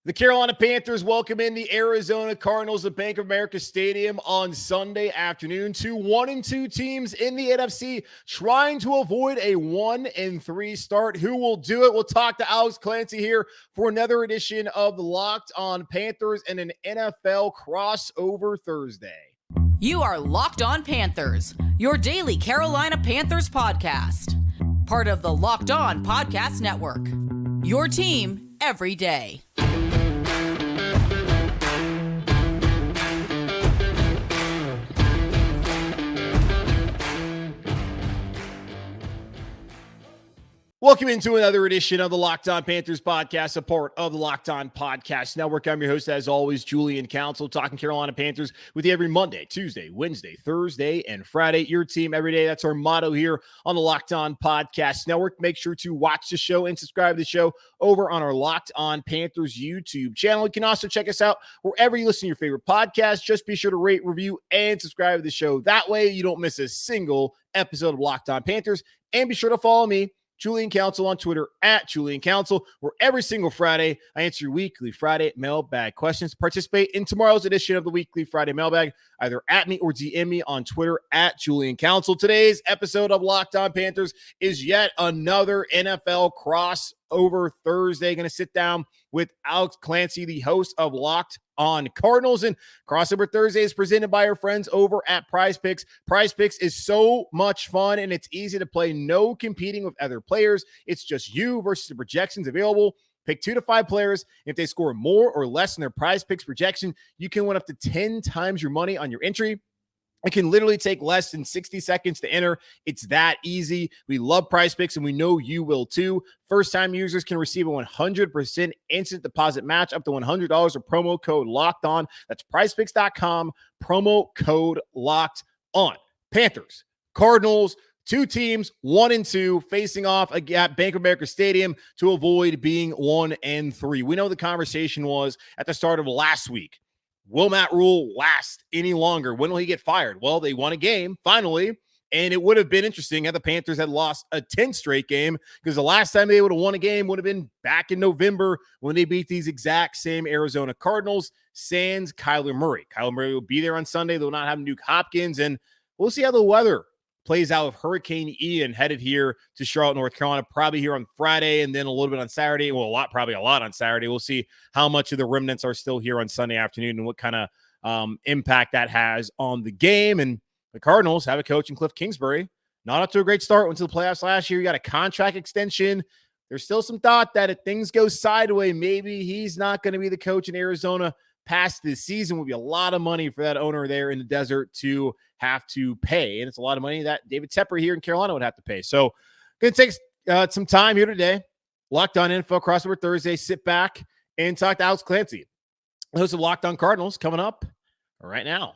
The Carolina Panthers welcome in the Arizona Cardinals at Bank of America Stadium on Sunday afternoon. Two 1-2 teams in the NFC trying to avoid a 1-3 start. Who will do it? We'll talk to Alex Clancy here for another edition of the Locked On Panthers and an NFL crossover Thursday. You are Locked On Panthers, your daily Carolina Panthers podcast. Part of the Locked On Podcast Network. Your team every day. Welcome into another edition of the Locked On Panthers podcast, a part of the Locked On Podcast Network. I'm your host, as always, Julian Council, talking Carolina Panthers with you every Monday, Tuesday, Wednesday, Thursday, and Friday. Your team every day. That's our motto here on the Locked On Podcast Network. Make sure to watch the show and subscribe to the show over on our Locked On Panthers YouTube channel. You can also check us out wherever you listen to your favorite podcast. Just be sure to rate, review, and subscribe to the show. That way you don't miss a single episode of Locked On Panthers. And be sure to follow me, Julian Council, on Twitter at Julian Council, where every single Friday I answer your weekly Friday mailbag questions. Participate in tomorrow's edition of the weekly Friday mailbag, either at me or DM me on Twitter at Julian Council. Today's episode of Locked On Panthers is yet another NFL crossover Thursday. Going to sit down with Alex Clancy, the host of Locked On Cardinals, and crossover Thursday is presented by our friends over at PrizePicks. PrizePicks is so much fun and it's easy to play. No competing with other players. It's just you versus the projections available. Pick 2 to 5 players. If they score more or less than their PrizePicks projection, you can win up to 10 times your money on your entry. It can literally take less than 60 seconds to enter. It's that easy. We love PrizePicks, and we know you will too. First-time users can receive a 100% instant deposit match up to $100 with promo code LOCKED ON. That's PrizePicks.com, promo code LOCKED ON. Panthers, Cardinals, two teams, 1-2, facing off at Bank of America Stadium to avoid being 1-3. We know the conversation was at the start of last week. Will Matt Rhule last any longer? When will he get fired? Well, they won a game finally, and it would have been interesting had the Panthers had lost a 10th straight game, because the last time they would have won a game would have been back in November when they beat these exact same Arizona Cardinals, sans Kyler Murray. Kyler Murray will be there on Sunday. They'll not have Nuke Hopkins, and we'll see how the weather plays out with Hurricane Ian headed here to Charlotte, North Carolina, probably here on Friday and then a little bit on Saturday. Well, probably a lot on Saturday. We'll see how much of the remnants are still here on Sunday afternoon and what kind of impact that has on the game. And the Cardinals have a coach in Kliff Kingsbury. Not up to a great start. Went to the playoffs last year. You got a contract extension. There's still some thought that if things go sideways, maybe he's not going to be the coach in Arizona past this season. Would be a lot of money for that owner there in the desert to have to pay. And it's a lot of money that David Tepper here in Carolina would have to pay. So going to take some time here today. Locked On Info Crossover Thursday. Sit back and talk to Alex Clancy, host of Locked On Cardinals, coming up right now.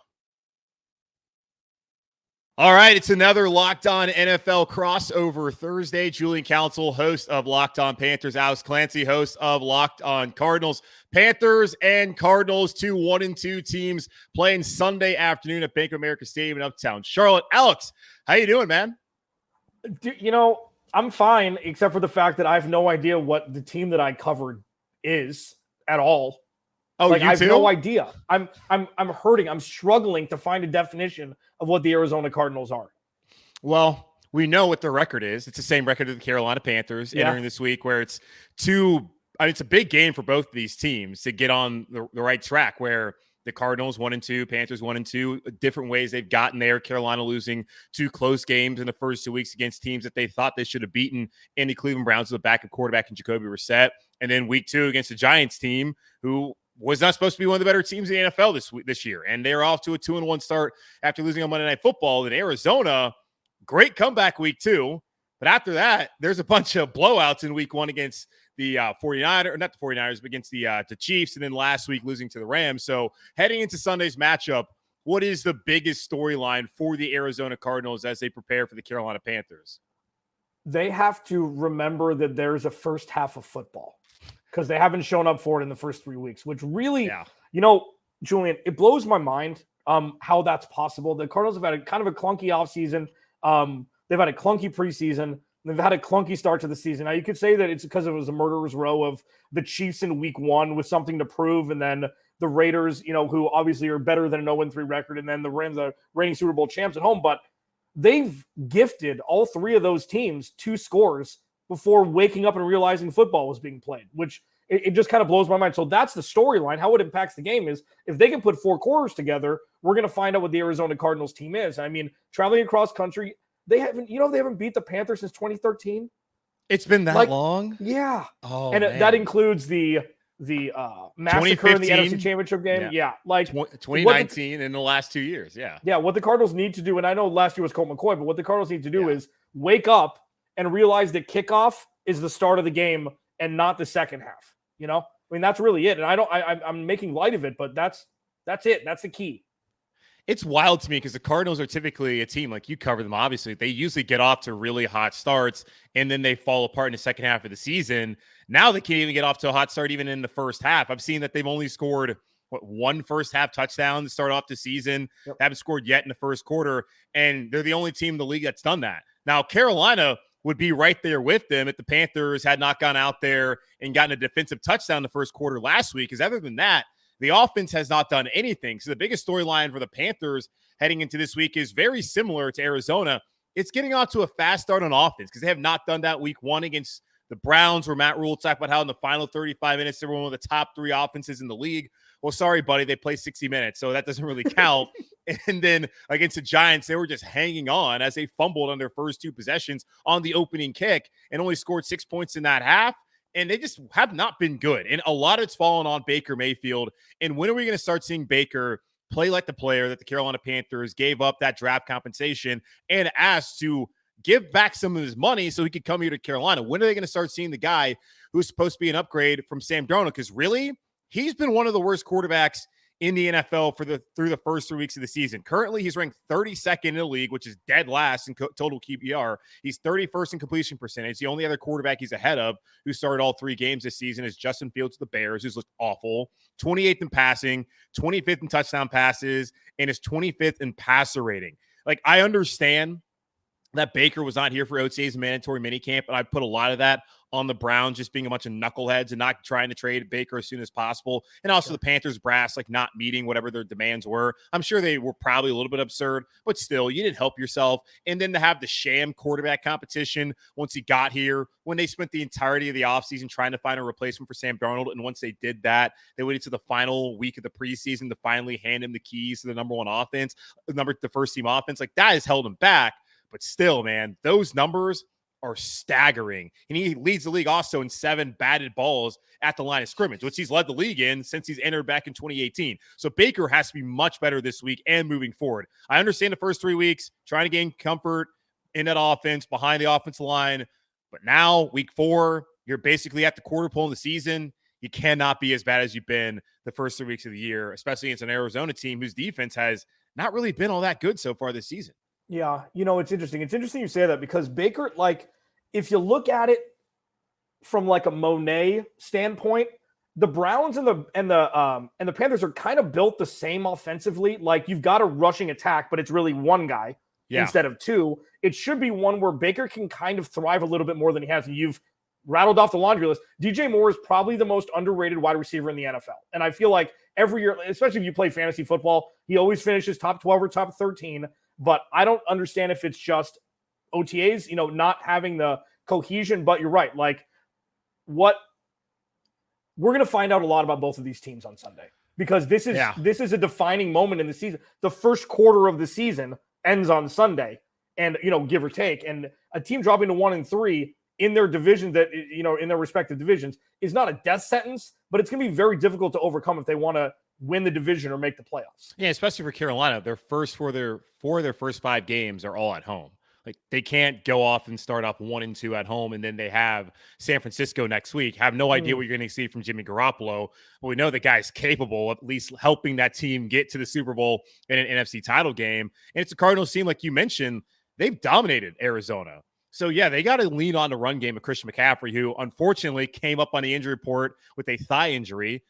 All right, it's another Locked On NFL crossover Thursday. Julian Council, host of Locked On Panthers. Alex Clancy, host of Locked On Cardinals. Panthers and Cardinals, two 1-2 teams playing Sunday afternoon at Bank of America Stadium in Uptown Charlotte. Alex, how you doing, man? You know, I'm fine, except for the fact that I have no idea what the team that I covered is at all. Oh, like, you I have too? no idea. I'm hurting. I'm struggling to find a definition of what the Arizona Cardinals are. Well, we know what their record is. It's the same record as the Carolina Panthers entering this week, where it's it's a big game for both of these teams to get on the right track, where the Cardinals 1-2, Panthers 1-2, different ways they've gotten there. Carolina losing 2 close games in the first 2 weeks against teams that they thought they should have beaten in the Cleveland Browns with a backup quarterback in Jacoby Brissett. And then week 2 against the Giants team, who was not supposed to be one of the better teams in the NFL this year. And they're off to a 2-1 start after losing on Monday Night Football. In Arizona, great comeback week 2. But after that, there's a bunch of blowouts in week 1 against the 49ers, or not the 49ers, but against the Chiefs. And then last week losing to the Rams. So heading into Sunday's matchup, what is the biggest storyline for the Arizona Cardinals as they prepare for the Carolina Panthers? They have to remember that there's a first half of football, because they haven't shown up for it in the first 3 weeks, which really, you know, Julian, it blows my mind how that's possible. The Cardinals have had a kind of a clunky offseason. They've had a clunky preseason. They've had a clunky start to the season. Now, you could say that it's because it was a murderer's row of the Chiefs in week 1 with something to prove, and then the Raiders, who obviously are better than a 0-3 record, and then the Rams are reigning Super Bowl champs at home. But they've gifted all 3 of those teams 2 scores before waking up and realizing football was being played, which it just kind of blows my mind. So that's the storyline. How it impacts the game is if they can put 4 quarters together, we're going to find out what the Arizona Cardinals team is. I mean, traveling across country, they haven't beat the Panthers since 2013. It's been that long? Yeah. Oh, and that includes the massacre in the NFC Championship game. Yeah. Like 2019 in the last 2 years. Yeah. Yeah. What the Cardinals need to do, and I know last year was Colt McCoy, but what the Cardinals need to do is wake up and realize that kickoff is the start of the game and not the second half. I mean, that's really it. And I'm making light of it, but that's it. That's the key. It's wild to me because the Cardinals are typically a team, like you cover them, obviously. They usually get off to really hot starts, and then they fall apart in the second half of the season. Now they can't even get off to a hot start even in the first half. I've seen that they've only scored, 1 first-half touchdown to start off the season. Yep. They haven't scored yet in the first quarter, and they're the only team in the league that's done that. Now, Carolina would be right there with them if the Panthers had not gone out there and gotten a defensive touchdown in the first quarter last week, because other than that, the offense has not done anything. So the biggest storyline for the Panthers heading into this week is very similar to Arizona. It's getting off to a fast start on offense because they have not done that week 1 against the Browns, where Matt Rhule talked about how in the final 35 minutes, they were one of the top 3 offenses in the league. Well, sorry, buddy, they played 60 minutes, so that doesn't really count. And then against the Giants, they were just hanging on as they fumbled on their first 2 possessions on the opening kick and only scored 6 points in that half. And they just have not been good. And a lot of it's fallen on Baker Mayfield. And when are we going to start seeing Baker play like the player that the Carolina Panthers gave up that draft compensation and asked to give back some of his money so he could come here to Carolina? When are they going to start seeing the guy who's supposed to be an upgrade from Sam Darnold? Because really, he's been one of the worst quarterbacks in the NFL through the first 3 weeks of the season. Currently, he's ranked 32nd in the league, which is dead last in total QBR. He's 31st in completion percentage. The only other quarterback he's ahead of who started all 3 games this season is Justin Fields of the Bears, who's looked awful. 28th in passing, 25th in touchdown passes, and is 25th in passer rating. Like, I understand that Baker was not here for OTA's mandatory minicamp, and I put a lot of that on the Browns just being a bunch of knuckleheads and not trying to trade Baker as soon as possible. And also the Panthers brass, like not meeting whatever their demands were. I'm sure they were probably a little bit absurd, but still, you didn't help yourself. And then to have the sham quarterback competition once he got here, when they spent the entirety of the offseason trying to find a replacement for Sam Darnold. And once they did that, they waited to the final week of the preseason to finally hand him the keys to the number 1 offense, the first team offense. Like, that has held him back. But still, man, those numbers are staggering. And he leads the league also in 7 batted balls at the line of scrimmage, which he's led the league in since he's entered back in 2018. So Baker has to be much better this week and moving forward. I understand the first 3 weeks, trying to gain comfort in that offense behind the offensive line. But now, week 4, you're basically at the quarter pole in the season. You cannot be as bad as you've been the first 3 weeks of the year, especially against an Arizona team whose defense has not really been all that good so far this season. Yeah, it's interesting. It's interesting you say that because Baker, like, if you look at it from like a Monet standpoint, the Browns and the Panthers are kind of built the same offensively. Like, you've got a rushing attack, but it's really 1 guy instead of 2. It should be one where Baker can kind of thrive a little bit more than he has. And you've rattled off the laundry list. DJ Moore is probably the most underrated wide receiver in the NFL. And I feel like every year, especially if you play fantasy football, he always finishes top 12 or top 13. But I don't understand if it's just OTAs, not having the cohesion. But you're right. Like, we're going to find out a lot about both of these teams on Sunday because this is a defining moment in the season. The first quarter of the season ends on Sunday, and give or take. And a team dropping to 1-3 in their division in their respective divisions is not a death sentence, but it's going to be very difficult to overcome if they want to win the division or make the playoffs. Yeah, especially for Carolina, their first first 5 games are all at home. Like, they can't go off and start off 1-2 at home, and then they have San Francisco next week. Have no idea what you're going to see from Jimmy Garoppolo. But we know the guy's capable of at least helping that team get to the Super Bowl in an NFC title game. And it's a Cardinals team, like you mentioned, they've dominated Arizona. So, yeah, they got to lean on the run game of Christian McCaffrey, who unfortunately came up on the injury report with a thigh injury.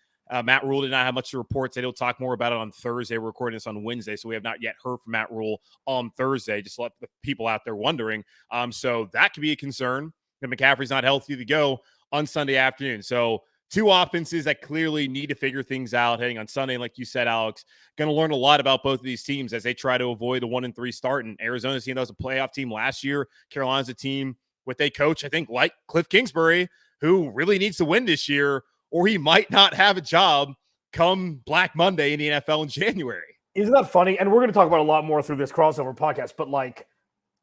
Matt Rhule did not have much to report. Today. He'll talk more about it on Thursday. We're recording this on Wednesday, so we have not yet heard from Matt Rhule on Thursday. Just to let the people out there wondering. So that could be a concern. If McCaffrey's not healthy to go on Sunday afternoon. So two offenses that clearly need to figure things out heading on Sunday. And like you said, Alex, going to learn a lot about both of these teams as they try to avoid a 1-3 start. And Arizona's team that was a playoff team last year. Carolina's a team with a coach, I think, like Kliff Kingsbury, who really needs to win this year, or he might not have a job come Black Monday in the NFL in January. Isn't that funny? And we're going to talk about a lot more through this crossover podcast, but like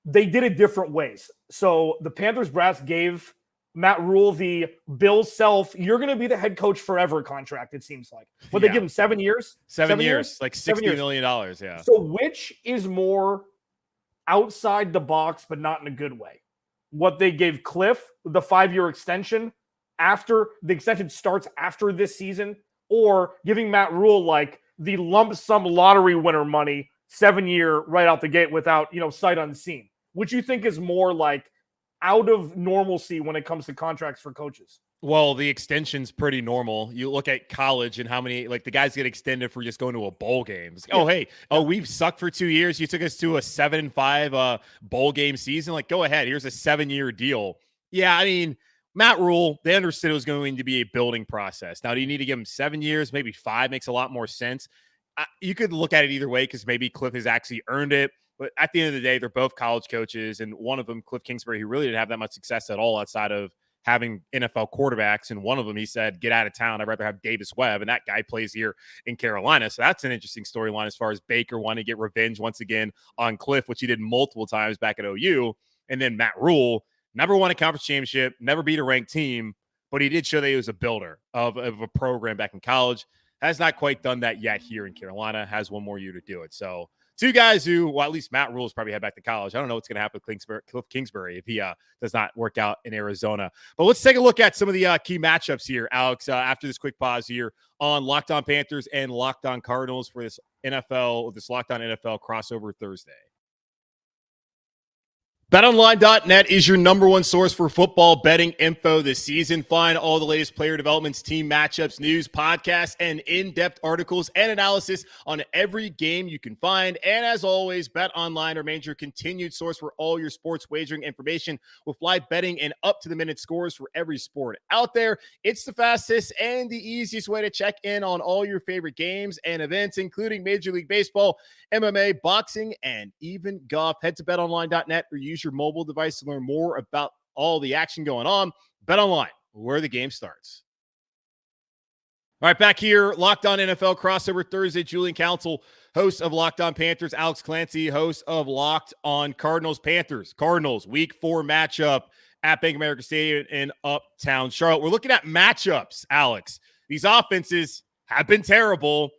they did it different ways. So the Panthers brass gave Matt Rhule the Bill Self, you're going to be the head coach forever contract, it seems like. But they give him 7 years? 7 years, like $60 million, yeah. So which is more outside the box, but not in a good way? What they gave Kliff, the 5-year extension, after the extension starts after this season, or giving Matt Rhule like the lump sum lottery winner money, 7-year right out the gate without, sight unseen? Which you think is more like out of normalcy when it comes to contracts for coaches? Well, the extension's pretty normal. You look at college and how many, like the guys get extended for just going to a bowl game. Like, oh, hey, we've sucked for 2 years. You took us to a 7-5 bowl game season. Like, go ahead. Here's a 7-year deal. Yeah, I mean, Matt Rhule, they understood it was going to be a building process. Now, do you need to give him 7 years? Maybe 5 makes a lot more sense. You could look at it either way because maybe Kliff has actually earned it. But at the end of the day, they're both college coaches. And one of them, Kliff Kingsbury, who really didn't have that much success at all outside of having NFL quarterbacks. And one of them, he said, get out of town. I'd rather have Davis Webb. And that guy plays here in Carolina. So that's an interesting storyline as far as Baker wanting to get revenge once again on Kliff, which he did multiple times back at OU. And then Matt Rhule never won a conference championship, never beat a ranked team, but he did show that he was a builder of a program back in college. Has not quite done that yet here in Carolina. Has one more year to do it. So two guys who, well, at least Matt Rhule's probably head back to college. I don't know what's going to happen with Kliff Kingsbury if he does not work out in Arizona. But let's take a look at some of the key matchups here, Alex, after this quick pause here on Locked On Panthers and Locked On Cardinals for this Locked On NFL crossover Thursday. BetOnline.net is your number one source for football betting info this season. Find all the latest player developments, team matchups, news, podcasts, and in-depth articles and analysis on every game you can find. And as always, BetOnline remains your continued source for all your sports wagering information with live betting and up-to-the-minute scores for every sport out there. It's the fastest and the easiest way to check in on all your favorite games and events, including Major League Baseball, MMA, boxing, and even golf. Head to BetOnline.net or use your mobile device to learn more about all the action going on. BetOnline, where the game starts. All right, back here, Locked On NFL crossover Thursday. Julian Council, host of Locked On Panthers. Alex Clancy, host of Locked On Cardinals. Cardinals, week 4 matchup at Bank of America Stadium in Uptown Charlotte. We're looking at matchups, Alex. These offenses have been terrible.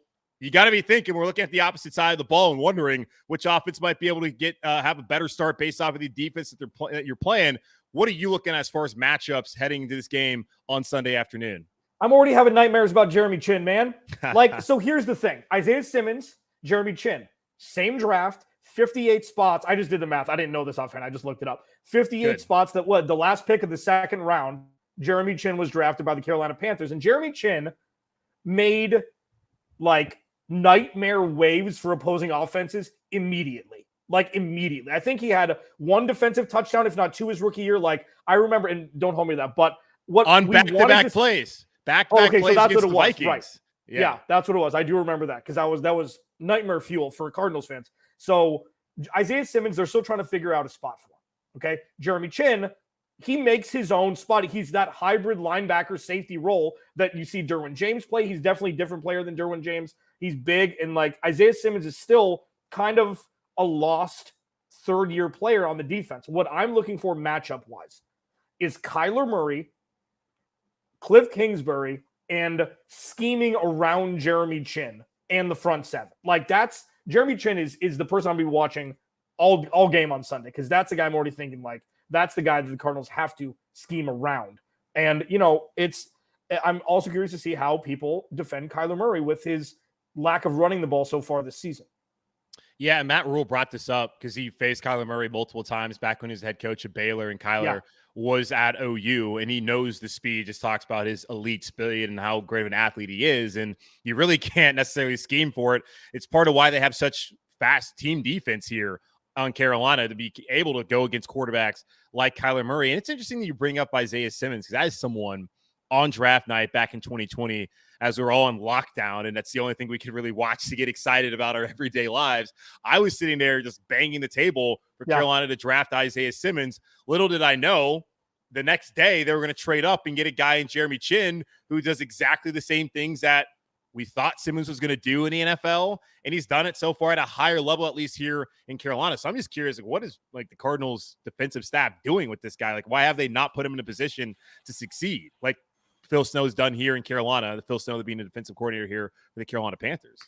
You got to be thinking we're looking at the opposite side of the ball and wondering which offense might be able to get have a better start based off of the defense that you're playing. What are you looking at as far as matchups heading into this game on Sunday afternoon? I'm already having nightmares about Jeremy Chinn, man. So here's the thing. Isaiah Simmons, Jeremy Chinn, same draft, 58 spots. I just did the math. I didn't know this offhand. I just looked it up. 58 spots the last pick of the second round, Jeremy Chinn was drafted by the Carolina Panthers. And Jeremy Chinn made nightmare waves for opposing offenses immediately. I think he had 1 defensive touchdown, if not 2 his rookie year. I remember, and don't hold me to that, but what on back-to-back plays. Back-to-back plays so that's against what it the was. Vikings. Right. Yeah, that's what it was. I do remember that because that was nightmare fuel for Cardinals fans. So Isaiah Simmons, they're still trying to figure out a spot for him. Okay. Jeremy Chinn, he makes his own spot. He's that hybrid linebacker safety role that you see Derwin James play. He's definitely a different player than Derwin James. He's big, and Isaiah Simmons is still kind of a lost third-year player on the defense. What I'm looking for matchup-wise is Kyler Murray, Kliff Kingsbury, and scheming around Jeremy Chinn and the front seven. That's Jeremy Chinn is the person I'll be watching all game on Sunday because that's the guy I'm already thinking that's the guy that the Cardinals have to scheme around. And I'm also curious to see how people defend Kyler Murray with his lack of running the ball so far this season. Yeah, and Matt Rhule brought this up because he faced Kyler Murray multiple times back when he was head coach of Baylor, and Kyler was at OU, and he knows the speed, just talks about his elite speed and how great of an athlete he is. And you really can't necessarily scheme for it. It's part of why they have such fast team defense here on Carolina, to be able to go against quarterbacks like Kyler Murray. And it's interesting that you bring up Isaiah Simmons, because that is someone on draft night back in 2020, as we're all in lockdown, and that's the only thing we could really watch to get excited about our everyday lives. I was sitting there just banging the table for Carolina to draft Isaiah Simmons. Little did I know, the next day they were going to trade up and get a guy in Jeremy Chin who does exactly the same things that we thought Simmons was going to do in the NFL, and he's done it so far at a higher level, at least here in Carolina. So I'm just curious, like, what is like the Cardinals defensive staff doing with this guy? Like, why have they not put him in a position to succeed? Like Phil Snow's done here in Carolina, Phil Snow being the defensive coordinator here for the Carolina Panthers.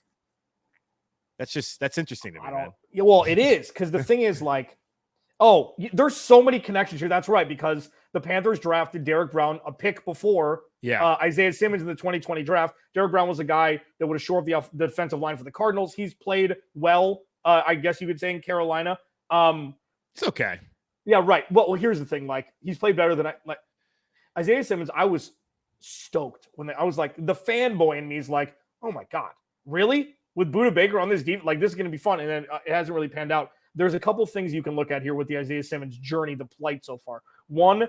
That's interesting to me, man. Yeah, well, it is, because the thing is, like, there's so many connections here. That's right, because the Panthers drafted Derek Brown a pick before Isaiah Simmons in the 2020 draft. Derek Brown was a guy that would have shored up the defensive line for the Cardinals. He's played well, I guess you could say, in Carolina. It's okay. Yeah, right. Well, here's the thing. Like, he's played better than Isaiah Simmons. I was stoked when I was like, the fanboy in me is like, oh my God, really? With Budda Baker on this deep, like, this is going to be fun. And then it hasn't really panned out. There's a couple things you can look at here with the Isaiah Simmons journey, the plight so far. One,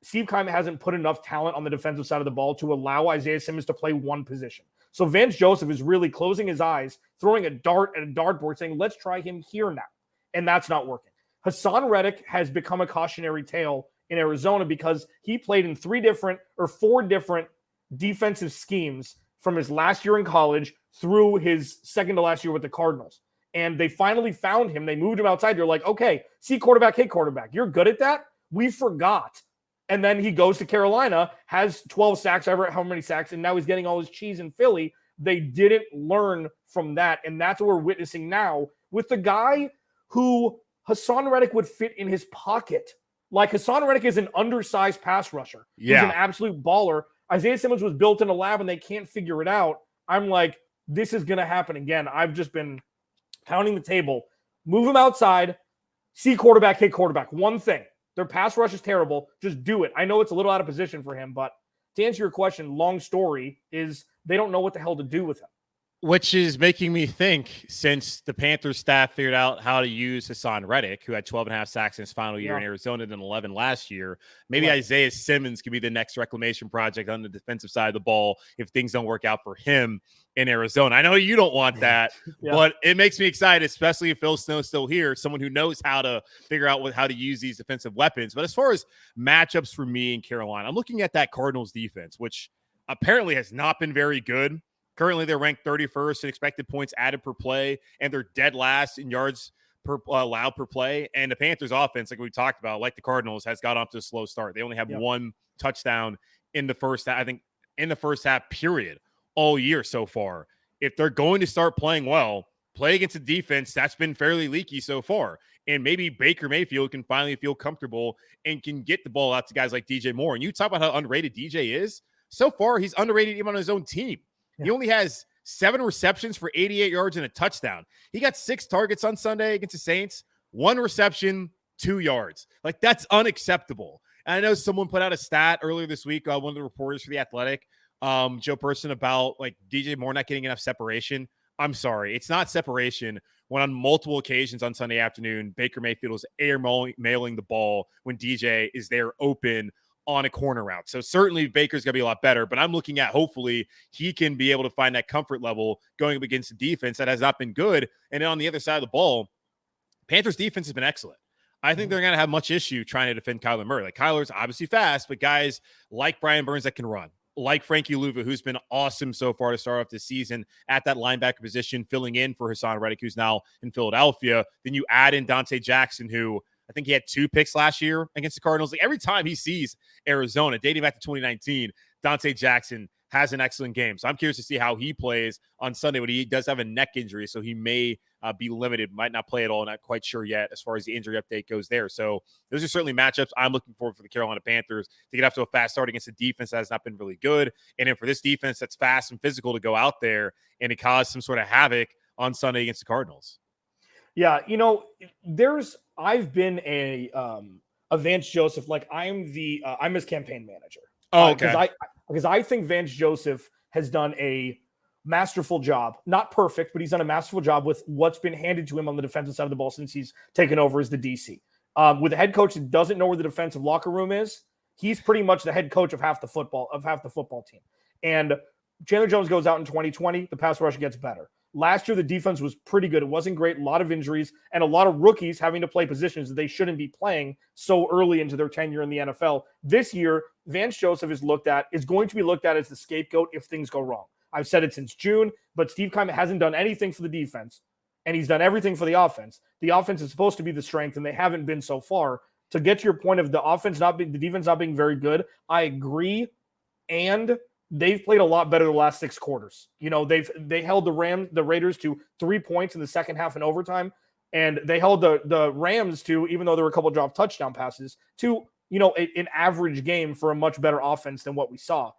Steve Keim hasn't put enough talent on the defensive side of the ball to allow Isaiah Simmons to play one position. So Vance Joseph is really closing his eyes, throwing a dart at a dartboard, saying, let's try him here now. And that's not working. Hassan Reddick has become a cautionary tale in Arizona because he played in four different defensive schemes from his last year in college through his second to last year with the Cardinals. And they finally found him. They moved him outside. They're like, okay, see quarterback, hit quarterback. You're good at that? We forgot. And then he goes to Carolina, has 12 sacks, how many sacks, and now he's getting all his cheese in Philly. They didn't learn from that. And that's what we're witnessing now with the guy who Hassan Reddick would fit in his pocket. Like, Hassan Reddick is an undersized pass rusher. Yeah. He's an absolute baller. Isaiah Simmons was built in a lab and they can't figure it out. I'm like, this is going to happen again. I've just been pounding the table. Move him outside. See quarterback, hit quarterback. One thing. Their pass rush is terrible. Just do it. I know it's a little out of position for him, but to answer your question, long story is they don't know what the hell to do with him. Which is making me think, since the Panthers staff figured out how to use Hassan Reddick, who had 12.5 sacks in his final year in Arizona and 11 last year, maybe Isaiah Simmons could be the next reclamation project on the defensive side of the ball if things don't work out for him in Arizona. I know you don't want that, but it makes me excited, especially if Phil Snow's still here, someone who knows how to figure out how to use these defensive weapons. But as far as matchups for me in Carolina, I'm looking at that Cardinals defense, which apparently has not been very good. Currently, they're ranked 31st in expected points added per play, and they're dead last in yards per allowed per play. And the Panthers offense, like we talked about, like the Cardinals, has got off to a slow start. They only have one touchdown in the first half, I think, in the first half period all year so far. If they're going to start playing well, play against a defense that's been fairly leaky so far. And maybe Baker Mayfield can finally feel comfortable and can get the ball out to guys like DJ Moore. And you talk about how underrated DJ is. So far, he's underrated even on his own team. He only has 7 receptions for 88 yards and a touchdown. He got 6 targets on Sunday against the Saints, 1 reception, 2 yards. Like, that's unacceptable. And I know someone put out a stat earlier this week, one of the reporters for The Athletic, Joe Person, about like DJ Moore not getting enough separation. I'm sorry. It's not separation when on multiple occasions on Sunday afternoon, Baker Mayfield was mailing the ball when DJ is there open on a corner route. So certainly Baker's going to be a lot better, but I'm looking at hopefully he can be able to find that comfort level going up against a defense that has not been good. And then on the other side of the ball, Panthers defense has been excellent. I think they're going to have much issue trying to defend Kyler Murray. Like, Kyler's obviously fast, but guys like Brian Burns that can run, like Frankie Louva, who's been awesome so far to start off this season at that linebacker position, filling in for Hassan Reddick, who's now in Philadelphia. Then you add in Dante Jackson, who I think he had 2 picks last year against the Cardinals. Like, every time he sees Arizona, dating back to 2019, Dante Jackson has an excellent game. So I'm curious to see how he plays on Sunday, but he does have a neck injury, so he may be limited, might not play at all. Not quite sure yet as far as the injury update goes there. So those are certainly matchups I'm looking for the Carolina Panthers to get off to a fast start against a defense that has not been really good. And then for this defense that's fast and physical to go out there and to cause some sort of havoc on Sunday against the Cardinals. Yeah, you know, I've been a of Vance Joseph like I'm his campaign manager. Oh, okay. Because I think Vance Joseph has done a masterful job. Not perfect, but he's done a masterful job with what's been handed to him on the defensive side of the ball since he's taken over as the DC. With a head coach that doesn't know where the defensive locker room is, he's pretty much the head coach of half the football team. And Chandler Jones goes out in 2020, the pass rush gets better. Last year, the defense was pretty good. It wasn't great. A lot of injuries and a lot of rookies having to play positions that they shouldn't be playing so early into their tenure in the NFL. This year, Vance Joseph is going to be looked at as the scapegoat if things go wrong. I've said it since June, but Steve Keim hasn't done anything for the defense, and he's done everything for the offense. The offense is supposed to be the strength, and they haven't been so far. To get to your point of the defense not being very good, I agree, and they've played a lot better the last 6 quarters. They held the Raiders to 3 points in the second half in overtime, and they held the Rams to, even though there were a couple of dropped touchdown passes, to an average game for a much better offense than what we saw.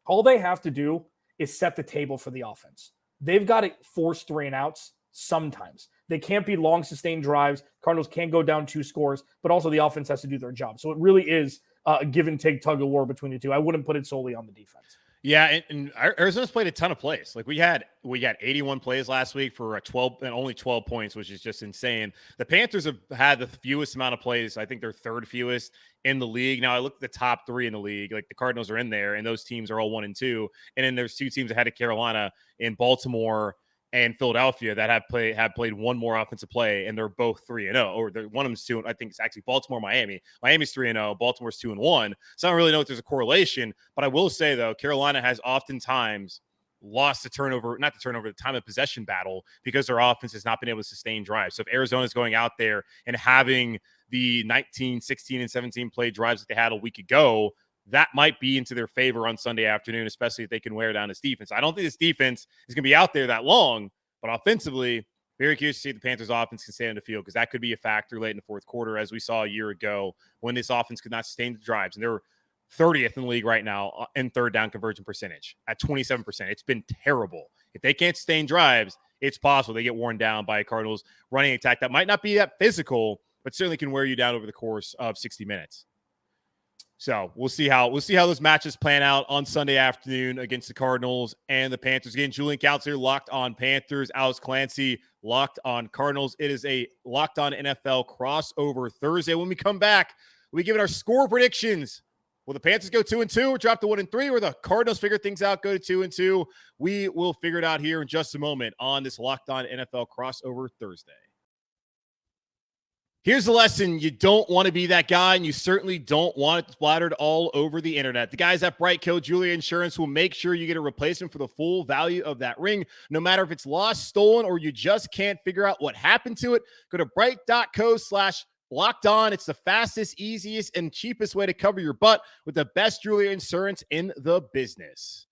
All they have to do is set the table for the offense. They've got to force 3 and outs sometimes. They can't be long sustained drives. Cardinals can't go down 2 scores, but also the offense has to do their job. So it really is a give and take tug of war between the two. I wouldn't put it solely on the defense. Yeah, and Arizona's played a ton of plays. Like we had 81 plays last week for 12 and only 12 points, which is just insane. The Panthers have had the fewest amount of plays. I think they're 3rd fewest in the league. Now I look at the top 3 in the league. Like the Cardinals are in there, and those teams are all 1 and 2. And then there's 2 teams ahead of Carolina in Baltimore and Philadelphia that have played one more offensive play, and they're both 3-0. Or one of them's 2. I think it's actually Baltimore, Miami. Miami's 3-0. Baltimore's 2-1. So I don't really know if there's a correlation. But I will say though, Carolina has oftentimes lost the time of possession battle because their offense has not been able to sustain drives. So if Arizona's going out there and having the 19, 16, and 17 play drives that they had a week ago, that might be into their favor on Sunday afternoon, especially if they can wear down this defense. I don't think this defense is going to be out there that long, but offensively, very curious to see if the Panthers offense can stay on the field, because that could be a factor late in the fourth quarter, as we saw a year ago when this offense could not sustain the drives. And they're 30th in the league right now in 3rd down conversion percentage at 27%. It's been terrible. If they can't sustain drives, it's possible they get worn down by a Cardinals running attack that might not be that physical, but certainly can wear you down over the course of 60 minutes. So we'll see how those matches plan out on Sunday afternoon against the Cardinals and the Panthers. Again, Julian Council locked on Panthers, Alex Clancy locked on Cardinals. It is a locked on NFL crossover Thursday. When we come back, we give it our score predictions. Will the Panthers go 2-2 or drop to 1-3, or the Cardinals figure things out, go to 2-2? We will figure it out here in just a moment on this locked on NFL crossover Thursday. Here's the lesson. You don't want to be that guy, and you certainly don't want it splattered all over the internet. The guys at BriteCo Julian Insurance will make sure you get a replacement for the full value of that ring, no matter if it's lost, stolen, or you just can't figure out what happened to it. Go to Brite.co/locked-on. It's the fastest, easiest, and cheapest way to cover your butt with the best Julian Insurance in the business.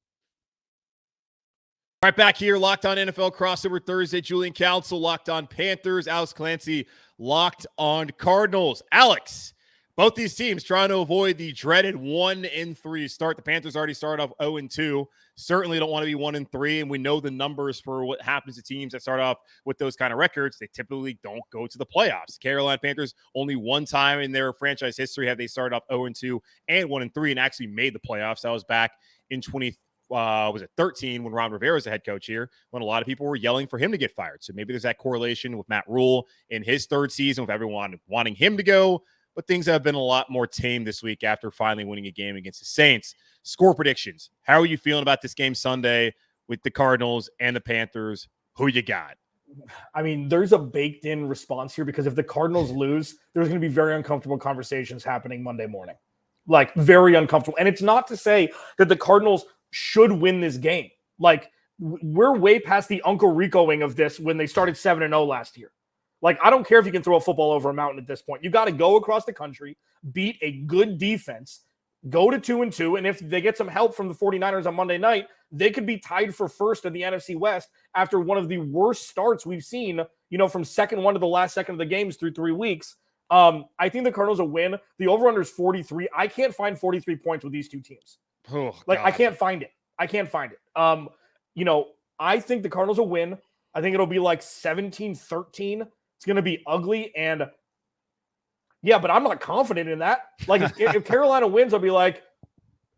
Right back here, Locked On NFL crossover Thursday. Julian Council, Locked On Panthers. Alex Clancy, Locked On Cardinals. Alex, both these teams trying to avoid the dreaded 1-3 start. The Panthers already started off 0-2. Certainly don't want to be 1-3, and we know the numbers for what happens to teams that start off with those kind of records. They typically don't go to the playoffs. Carolina Panthers, only one time in their franchise history have they started off 0-2 and 1-3 and actually made the playoffs. That was back in 13 when Ron Rivera was the head coach here, when a lot of people were yelling for him to get fired. So maybe there's that correlation with Matt Rhule in his 3rd season, with everyone wanting him to go. But things have been a lot more tame this week after finally winning a game against the Saints. Score predictions. How are you feeling about this game Sunday with the Cardinals and the Panthers? Who you got? I mean, there's a baked-in response here, because if the Cardinals lose, there's going to be very uncomfortable conversations happening Monday morning. Like, very uncomfortable. And it's not to say that the Cardinals should win this game. Like, we're way past the Uncle Ricoing of this when they started 7-0 last year. Like, I don't care if you can throw a football over a mountain at this point. You got to go across the country, beat a good defense, go to 2-2, and if they get some help from the 49ers on Monday night, they could be tied for first in the NFC West after one of the worst starts we've seen, from second one to the last second of the games through 3 weeks. I think the Cardinals will win. The over-under is 43. I can't find 43 points with these two teams. Oh, like, God. I can't find it. I think the Cardinals will win. I think it'll be like 17-13. It's going to be ugly. And, Yeah, but I'm not confident in that. Like, if Carolina wins, I'll be like,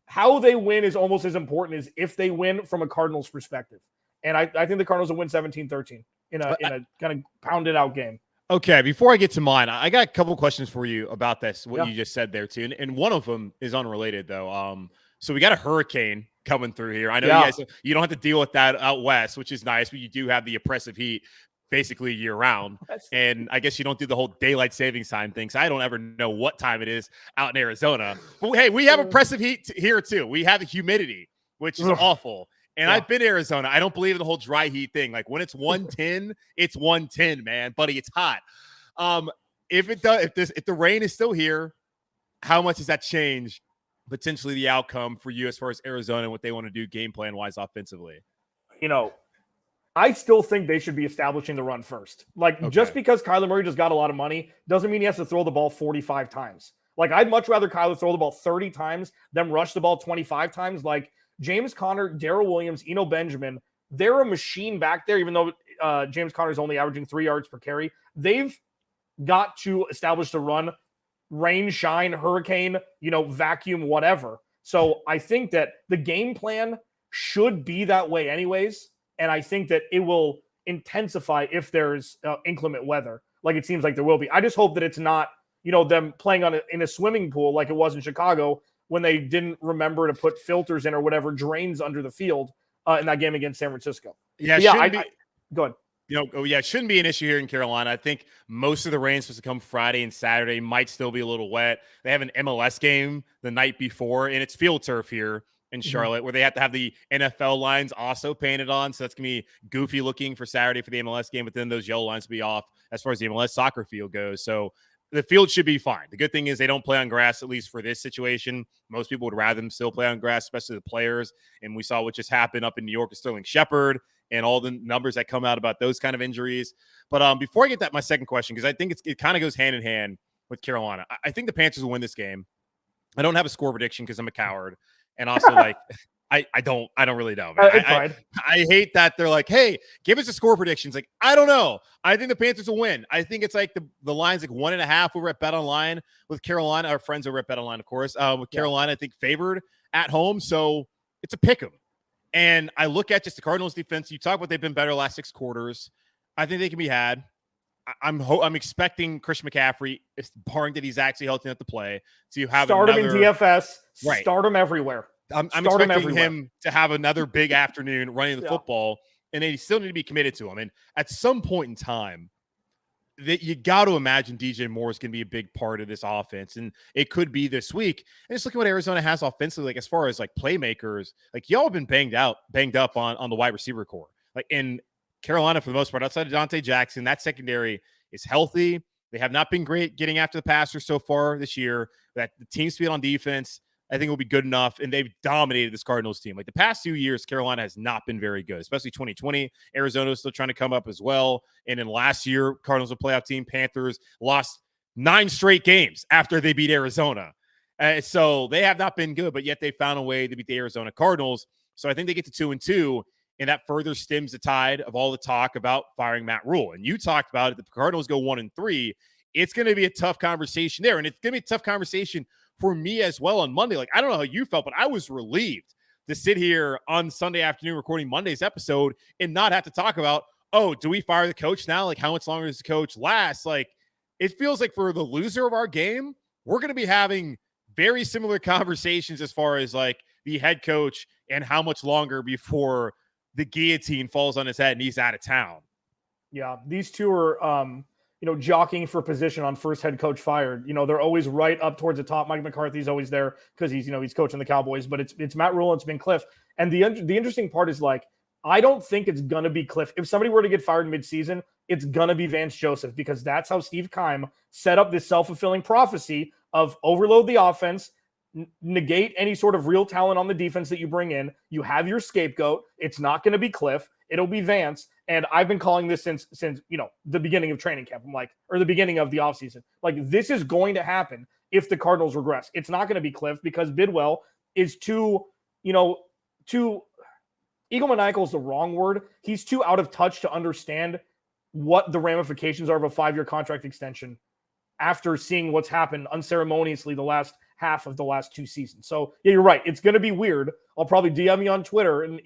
how they win is almost as important as if they win from a Cardinals perspective. And I think the Cardinals will win 17-13 in a kind of pounded out game. Okay, before I get to mine, I got a couple questions for you about this, what you just said there too. And one of them is unrelated though. So we got a hurricane coming through here. I know you guys, you don't have to deal with that out west, which is nice, but you do have the oppressive heat basically year round. And I guess you don't do the whole daylight savings time thing. So I don't ever know what time it is out in Arizona. But hey, we have oppressive heat here too. We have the humidity, which is awful. And I've been to Arizona. I don't believe in the whole dry heat thing. Like when it's 110, it's 110, man, buddy. It's hot. If the rain is still here, how much does that change potentially the outcome for you as far as Arizona and what they want to do game plan wise offensively? I still think they should be establishing the run first. Just because Kyler Murray just got a lot of money doesn't mean he has to throw the ball 45 times. Like, I'd much rather Kyler throw the ball 30 times than rush the ball 25 times. Like, James Conner, Darrell Williams, Eno Benjamin, they're a machine back there, even though James Conner's only averaging 3 yards per carry. They've got to establish the run, rain, shine, hurricane, vacuum, whatever. So I think that the game plan should be that way anyways. And I think that it will intensify if there's inclement weather, like it seems like there will be. I just hope that it's not, them playing in a swimming pool like it was in Chicago when they didn't remember to put filters in or whatever, drains under the field in that game against San Francisco. Go ahead. It shouldn't be an issue here in Carolina. I think most of the rain is supposed to come Friday and Saturday, might still be a little wet. They have an MLS game the night before, and it's field turf here in Charlotte, where they have to have the NFL lines also painted on. So that's going to be goofy looking for Saturday for the MLS game, but then those yellow lines will be off as far as the MLS soccer field goes. So the field should be fine. The good thing is they don't play on grass, at least for this situation. Most people would rather them still play on grass, especially the players. And we saw what just happened up in New York with Sterling Shepard and all the numbers that come out about those kind of injuries. But before I get that, my second question, because I think it kind of goes hand in hand with Carolina. I think the Panthers will win this game. I don't have a score prediction because I'm a coward. And also, I don't really know. I hate that they're like, hey, give us a score predictions. Like, I don't know. I think the Panthers will win. I think it's like the line's like 1.5 over at BetOnline with Carolina. Our friends over at BetOnline, of course. With Carolina, I think favored at home. So it's a pick 'em. And I look at just the Cardinals defense. You talk about they've been better last 6 quarters. I think they can be had. I'm expecting Christian McCaffrey, barring that he's actually healthy enough to play, to have start him in DFS, right. Start him everywhere. I'm expecting him to have another big afternoon running the football, and they still need to be committed to him. And at some point in time, that you got to imagine DJ Moore is going to be a big part of this offense, and it could be this week. And just look at what Arizona has offensively, like as far as like playmakers. Like y'all have been banged up on the wide receiver core. Like in Carolina, for the most part, outside of Dante Jackson, that secondary is healthy. They have not been great getting after the passer so far this year. That the team speed on defense, I think, will be good enough, and they've dominated this Cardinals team. Like the past 2 years, Carolina has not been very good, especially 2020. Arizona is still trying to come up as well. And then last year, Cardinals, a playoff team, Panthers lost 9 straight games after they beat Arizona. So they have not been good, but yet they found a way to beat the Arizona Cardinals. So I think they get to 2-2. And that further stems the tide of all the talk about firing Matt Rhule. And you talked about it. The Cardinals go 1-3. It's going to be a tough conversation there. And it's going to be a tough conversation for me as well on Monday. Like, I don't know how you felt, but I was relieved to sit here on Sunday afternoon recording Monday's episode and not have to talk about, oh, do we fire the coach now? Like, how much longer does the coach last? Like, it feels like for the loser of our game, we're going to be having very similar conversations as far as like the head coach and how much longer before the guillotine falls on his head and he's out of town. Yeah, these two are, jockeying for position on first head coach fired. They're always right up towards the top. Mike McCarthy's always there because he's coaching the Cowboys, but it's Matt Rhule and it's been Kliff. And the interesting part is like, I don't think it's going to be Kliff. If somebody were to get fired midseason, it's going to be Vance Joseph, because that's how Steve Keim set up this self-fulfilling prophecy of overload the offense, negate any sort of real talent on the defense that you bring in. You have your scapegoat. It's not going to be Kliff. It'll be Vance. And I've been calling this since the beginning of training camp. I'm like, or the beginning of the offseason. Like, this is going to happen if the Cardinals regress. It's not going to be Kliff, because Bidwell is too egomaniacal is the wrong word. He's too out of touch to understand what the ramifications are of a 5-year contract extension after seeing what's happened unceremoniously the last half of the last 2 seasons. So yeah, you're right. It's going to be weird. I'll probably DM you on Twitter and,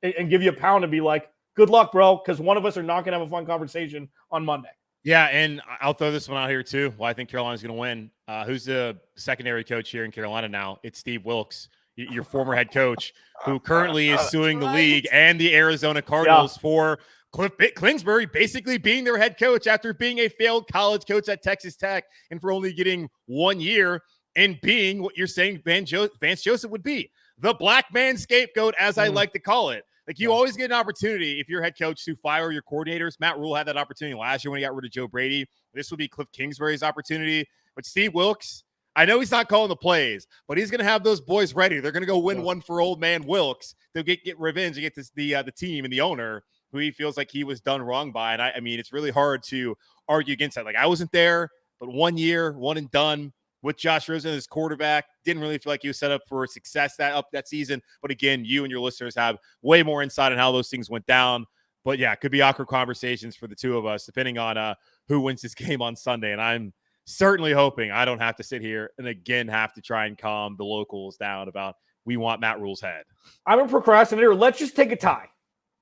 and give you a pound and be like, good luck, bro. Because one of us are not going to have a fun conversation on Monday. Yeah, and I'll throw this one out here too. Well, I think Carolina's going to win. Who's the secondary coach here in Carolina now? It's Steve Wilkes, your former head coach, who currently is suing the league and the Arizona Cardinals for Kliff Kingsbury basically being their head coach after being a failed college coach at Texas Tech and for only getting 1 year and being what you're saying Vance Joseph would be, the black man scapegoat, as I like to call it. Like, you always get an opportunity if you're head coach to fire your coordinators. Matt Rhule had that opportunity last year when he got rid of Joe Brady. This will be Kliff Kingsbury's opportunity. But Steve Wilkes, I know he's not calling the plays, but he's going to have those boys ready. They're going to go win one for old man Wilkes. They'll get revenge and get the team and the owner who he feels like he was done wrong by. And I mean, it's really hard to argue against that. Like, I wasn't there, but 1 year, one and done with Josh Rosen as quarterback. Didn't really feel like he was set up for success that season. But again, you and your listeners have way more insight on how those things went down. But yeah, it could be awkward conversations for the two of us, depending on who wins this game on Sunday. And I'm certainly hoping I don't have to sit here and again have to try and calm the locals down about we want Matt Rhule's head. I'm a procrastinator. Let's just take a tie.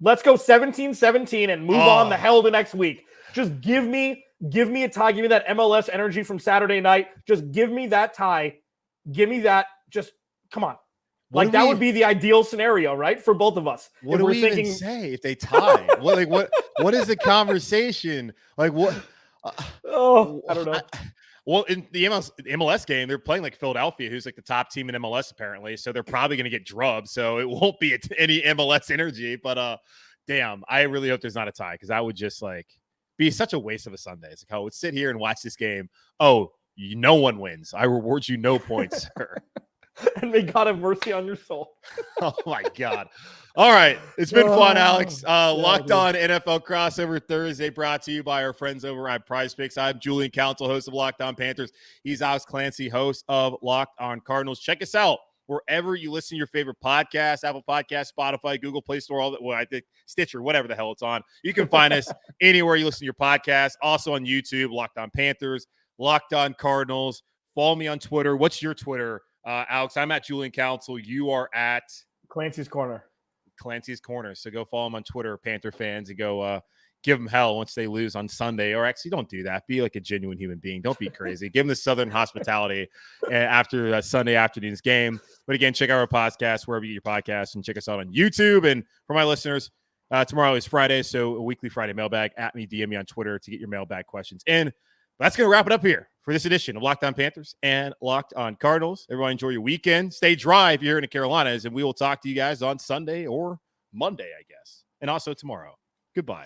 Let's go 17-17 and move on the hell to next week. Just give me a tie. Give me that MLS energy from Saturday night. Just give me that tie. Give me that. Just come on. Like, that would be the ideal scenario, right? For both of us. What do we even say if they tie? What is the conversation? Like, what? I don't know. Well, in the MLS game, they're playing like Philadelphia, who's like the top team in MLS apparently. So they're probably going to get drubbed. So it won't be any MLS energy. But damn, I really hope there's not a tie, because that would just like be such a waste of a Sunday. It's like, oh, let's sit here and watch this game. Oh, no one wins. I reward you no points, sir. And may God have mercy on your soul. Oh, my God. All right. It's been fun, Alex. Locked On NFL Crossover Thursday, brought to you by our friends over at PrizePicks. I'm Julian Council, host of Locked On Panthers. He's Alex Clancy, host of Locked On Cardinals. Check us out wherever you listen to your favorite podcast, Apple Podcasts, Spotify, Google Play Store, I think Stitcher, whatever the hell it's on. You can find us anywhere you listen to your podcast. Also on YouTube, Locked On Panthers, Locked On Cardinals. Follow me on Twitter. What's your Twitter, Alex? I'm at Julian Council. You are at Clancy's Corner. So go follow him on Twitter, Panther fans, and go give them hell once they lose on Sunday. Or actually, don't do that. Be like a genuine human being. Don't be crazy. Give them the Southern hospitality after Sunday afternoon's game. But again, check out our podcast wherever you get your podcasts, and check us out on YouTube. And for my listeners, tomorrow is Friday, so a weekly Friday mailbag. At me, DM me on Twitter to get your mailbag questions in. That's going to wrap it up here for this edition of Locked On Panthers and Locked On Cardinals. Everyone enjoy your weekend. Stay dry if you're here in the Carolinas, and we will talk to you guys on Sunday or Monday, I guess, and also tomorrow. Goodbye.